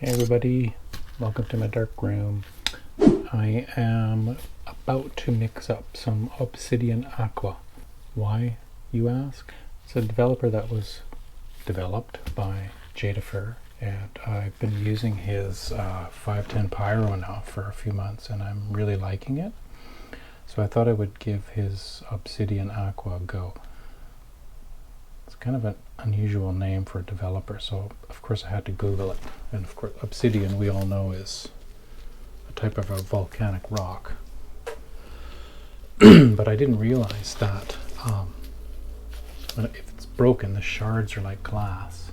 Hey everybody, welcome to my dark room. I am about to mix up some Obsidian Aqua. Why, you ask? It's a developer that was developed by Jay DeFehr, and I've been using his 510 Pyro now for a few months, and I'm really liking it. So I thought I would give his Obsidian Aqua a go. It's kind of an unusual name for a developer, so of course I had to Google it. And of course, obsidian, we all know, is a type of a volcanic rock. But I didn't realize that if it's broken, the shards are like glass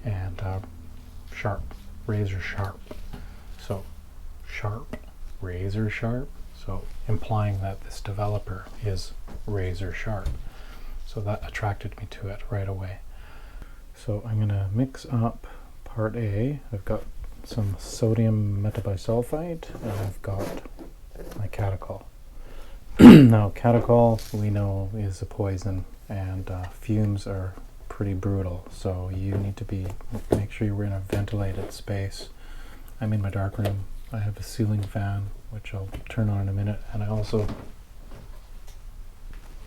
and sharp, razor sharp. So sharp, razor sharp. So implying that this developer is razor sharp. So that attracted me to it right away. So I'm going to mix up part A. I've got some sodium metabisulfite, and I've got my catechol. Now catechol, we know, is a poison, and fumes are pretty brutal, so you need to make sure you're in a ventilated space. I'm in my dark room. I have a ceiling fan, which I'll turn on in a minute, and I also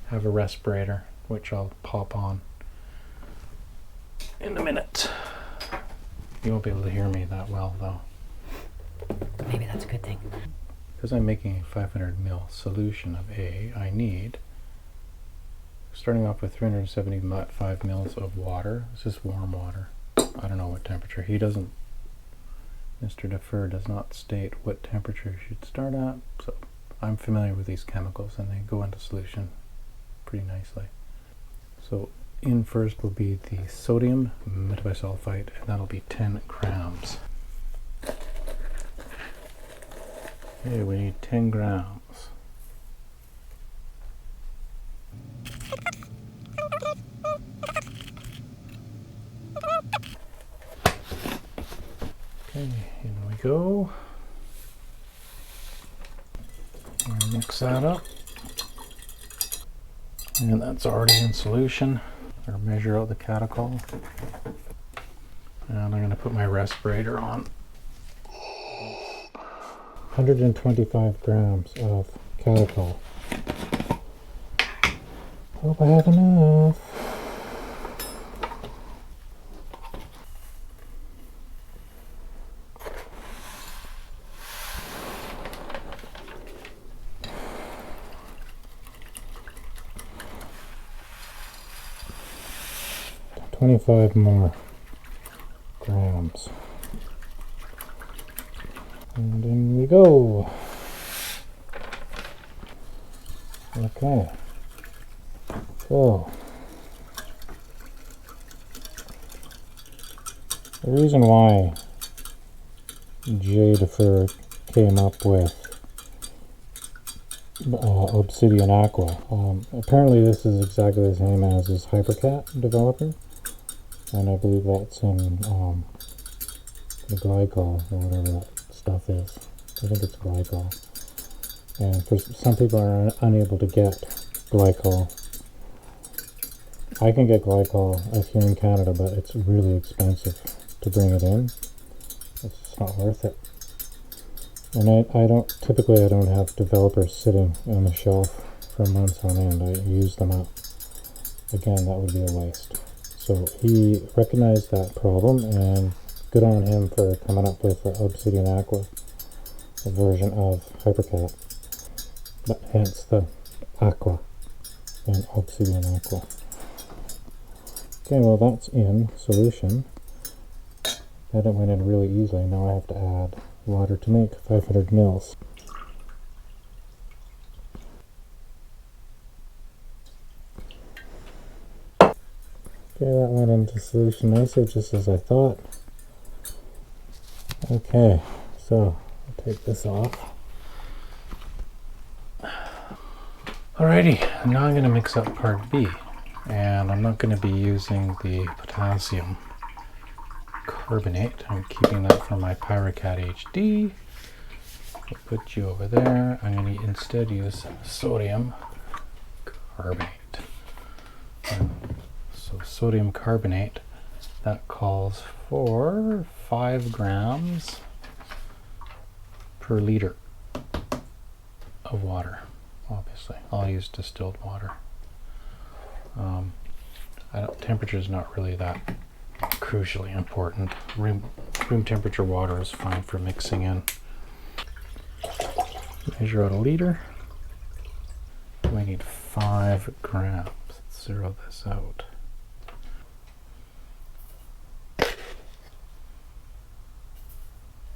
have a respirator, which I'll pop on in a minute. You won't be able to hear me that well though. Maybe that's a good thing. Because I'm making a 500 ml solution of A, I need, starting off with 375 mils of water. This is warm water. I don't know what temperature. Mr. DeFehr does not state what temperature you should start at, so I'm familiar with these chemicals and they go into solution pretty nicely. So in first will be the sodium metabisulfite, and that'll be 10 grams. Okay, we need 10 grams. Okay, in we go. I'll mix that up. And that's already in solution. I'll measure out the catechol. And I'm going to put my respirator on. 125 grams of catechol. Hope I have enough. $25 more grams. And in we go. Okay. So, the reason why Jay DeFehr came up with Obsidian Aqua, apparently this is exactly the same as his Hypercat developer. And I believe that's in the glycol, or whatever that stuff is. I think it's glycol. And for some people are unable to get glycol. I can get glycol here in Canada, but it's really expensive to bring it in. It's just not worth it. And I don't have developers sitting on the shelf for months on end. I use them up. Again, that would be a waste. So he recognized that problem, and good on him for coming up with the Obsidian Aqua, a version of Hypercat, but hence the Aqua and Obsidian Aqua. Okay, well that's in solution. That went in really easily. Now I have to add water to make 500 mils. Okay, that went into solution nicely, just as I thought. Okay, so I'll take this off. Alrighty, now I'm going to mix up part B, and I'm not going to be using the potassium carbonate. I'm keeping that for my Pyrocat HD. I'll put you over there. I'm going to instead use sodium carbonate. So sodium carbonate, that calls for 5 grams per liter of water. Obviously, I'll use distilled water. Temperature is not really that crucially important. Room temperature water is fine for mixing in. Measure out a liter. We need 5 grams. Let's zero this out.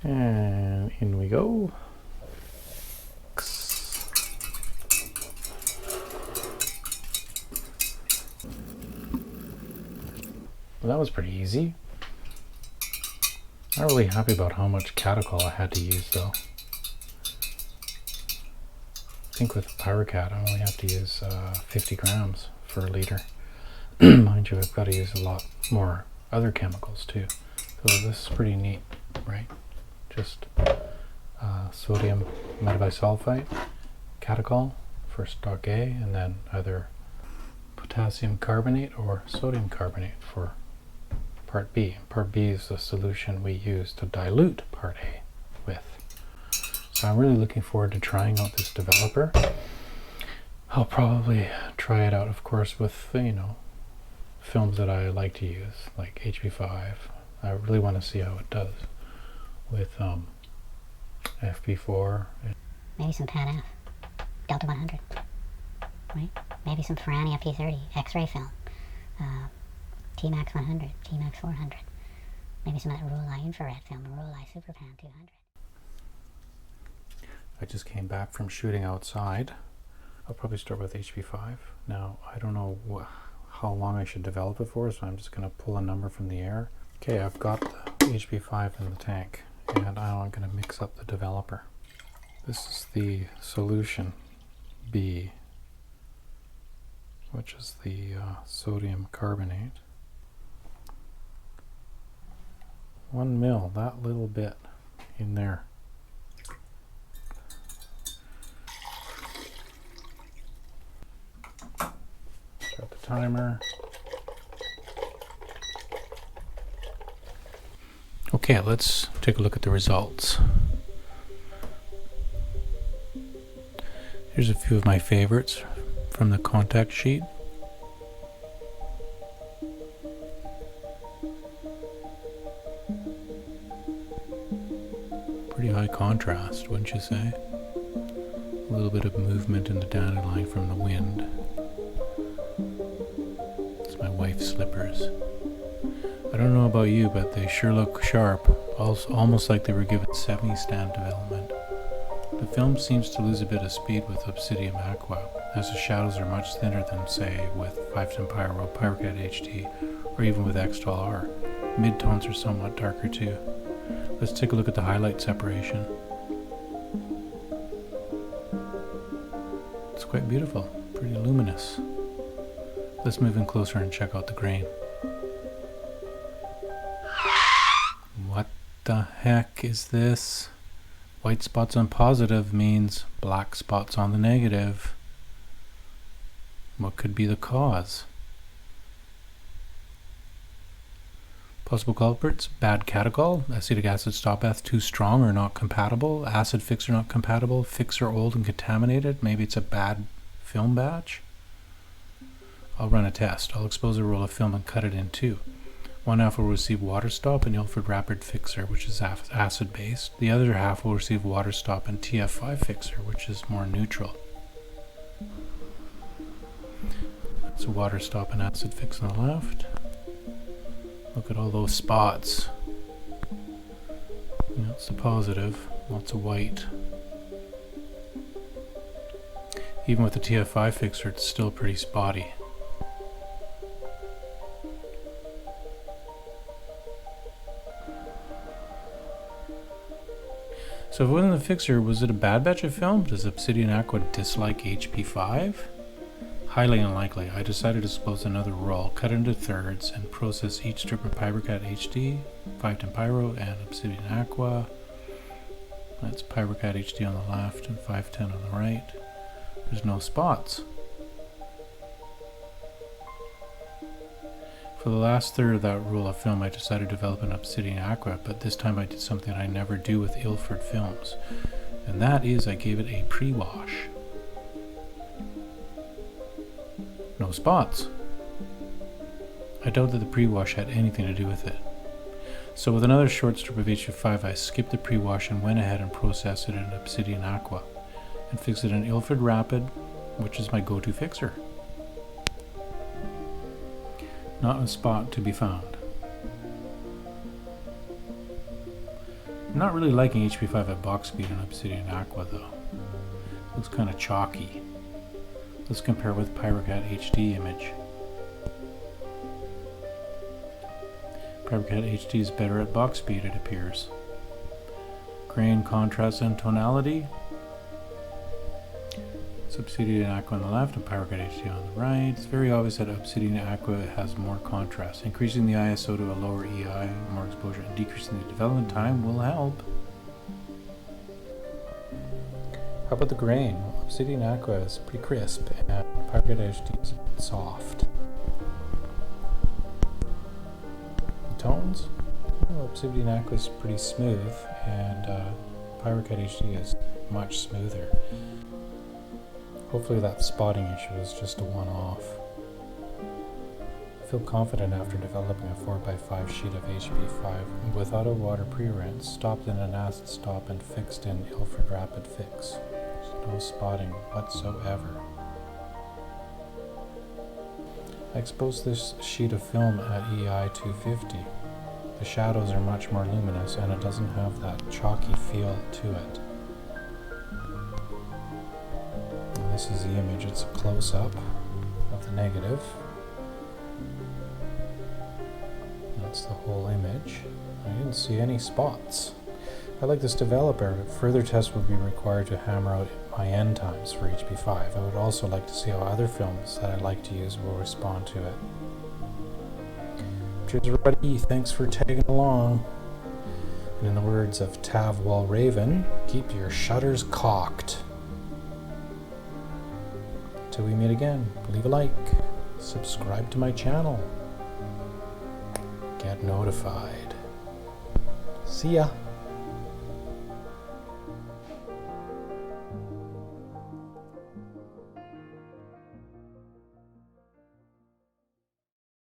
And in we go. Well, that was pretty easy. Not really happy about how much catechol I had to use though. I think with Pyrocat I only have to use 50 grams for a liter. Mind you, I've got to use a lot more other chemicals too. So this is pretty neat, right? Just sodium metabisulfite, catechol for stock A, and then either potassium carbonate or sodium carbonate for part B. Part B is the solution we use to dilute part A with. So I'm really looking forward to trying out this developer. I'll probably try it out, of course, with, you know, films that I like to use, like HP5. I really want to see how it does with FP4. Maybe some Pan F, Delta 100, right? Maybe some Ferrani FP30, X-ray film, T-Max 100, T-Max 400. Maybe some of that Rollei infrared film, Rollei Superpan 200. I just came back from shooting outside. I'll probably start with HP5. Now, I don't know how long I should develop it for, so I'm just going to pull a number from the air. Okay, I've got the HP5 in the tank, and I'm going to mix up the developer. This is the solution B, which is the sodium carbonate. 1 mil, that little bit in there. Start the timer. Okay, let's take a look at the results. Here's a few of my favorites from the contact sheet. Pretty high contrast, wouldn't you say? A little bit of movement in the dandelion from the wind. It's my wife's slippers. I don't know about you, but they sure look sharp, almost like they were given semi-stand development. The film seems to lose a bit of speed with Obsidian Aqua, as the shadows are much thinner than, say, with 510 Pyro, Pyrocat HD, or even with X-Tol-R. Midtones are somewhat darker too. Let's take a look at the highlight separation. It's quite beautiful, pretty luminous. Let's move in closer and check out the grain. What the heck is this? White spots on positive means black spots on the negative. What could be the cause? Possible culprits: bad catechol, acetic acid stop eth too strong or not compatible, acid fixer not compatible, fixer old and contaminated, maybe it's a bad film batch. I'll run a test. I'll expose a roll of film and cut it in two. One half will receive water stop and Ilford Rapid fixer, which is acid based. The other half will receive water stop and TF5 fixer, which is more neutral. That's a water stop and acid fix on the left. Look at all those spots. That's the positive. Lots of white. Even with the TF5 fixer, it's still pretty spotty. So if it wasn't the fixer, was it a bad batch of film? Does Obsidian Aqua dislike HP5? Highly unlikely. I decided to expose another roll, cut it into thirds, and process each strip of Pyrocat HD, 510 Pyro, and Obsidian Aqua. That's Pyrocat HD on the left and 510 on the right. There's no spots. If For the last third of that roll of film, I decided to develop an Obsidian Aqua, but this time I did something I never do with Ilford films, and that is I gave it a pre-wash. No spots. I doubt that the pre-wash had anything to do with it. So with another short strip of HB5, I skipped the pre-wash and went ahead and processed it in Obsidian Aqua, and fixed it in Ilford Rapid, which is my go-to fixer. Not a spot to be found. I'm not really liking HB5 at box speed in Obsidian Aqua though. Looks kind of chalky. Let's compare with PyroCat HD image. PyroCat HD is better at box speed, it appears. Grain, contrast, and tonality. It's Obsidian Aqua on the left and PyroCat HD on the right. It's very obvious that Obsidian Aqua has more contrast. Increasing the ISO to a lower EI, more exposure, and decreasing the development time will help. How about the grain? Well, Obsidian Aqua is pretty crisp and PyroCat HD is a bit soft. The tones? Well, Obsidian Aqua is pretty smooth and PyroCat HD is much smoother. Hopefully that spotting issue is just a one-off. I feel confident after developing a 4x5 sheet of HB5 with auto water pre-rinse, stopped in an acid stop and fixed in Ilford Rapid Fix. There's no spotting whatsoever. I exposed this sheet of film at EI 250. The shadows are much more luminous and it doesn't have that chalky feel to it. This is the image, it's a close-up of the negative. That's the whole image. I didn't see any spots. I like this developer, but further tests would be required to hammer out my end times for HB5. I would also like to see how other films that I like to use will respond to it. Cheers everybody, thanks for tagging along. And in the words of Tav Walraven, keep your shutters cocked. Till we meet again, leave a like, subscribe to my channel, get notified. See ya.